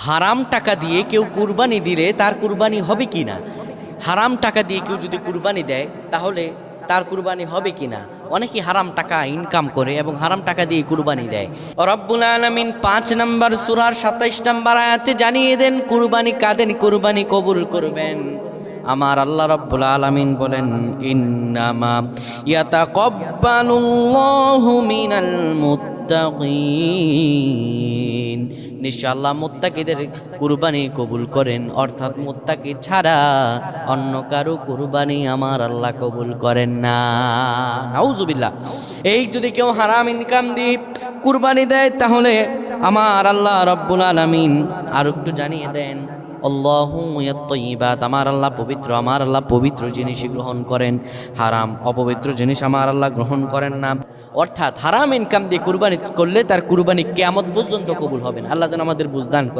হারাম টাকা দিয়ে কেউ কুরবানি দিলে তার কুরবানি হবে কি না? হারাম টাকা দিয়ে কেউ যদি কুরবানি দেয় তাহলে তার কুরবানি হবে কি না? অনেকে হারাম টাকা ইনকাম করে এবং হারাম টাকা দিয়ে কুরবানি দেয়। রব্বুল আলামিন ৫ নম্বর সূরার ২৭ নম্বর আয়াতে জানিয়ে দেন কুরবানি কাদের কুরবানি কবুল করবেন। আমার আল্লাহ রব্বুল আলামিন বলেন, ইন্নামা ইয়াতাকাব্বালুল্লাহু মিনাল মুত্তাকিন, নিশ্চয় আল্লাহ মুত্তাকিদের কুরবানি কবুল করেন, অর্থাৎ মুত্তাকি ছাড়া অন্য কারো কুরবানি আমার আল্লাহ কবুল করেন না। নাউজুবিল্লাহ। এই যদি কেউ হারাম ইনকাম দিয়ে কুরবানি দেয় তাহলে আমার আল্লাহ রব্বুল আলামিন আর একটু জানিয়ে দেন, আল্লাহু ইয়াত-তাইয়্যিবাত, আমার আল্লাহ পবিত্র, আমার আল্লাহ পবিত্র জিনিসই গ্রহণ করেন, হারাম অপবিত্র জিনিস আমার আল্লাহ গ্রহণ করেন না। অর্থাৎ হারাম ইনকাম দিয়ে কুরবানি করলে তার কুরবানি কিয়ামত পর্যন্ত কবুল হবে না। আল্লাহ যেন আমাদের বুঝদান করেন।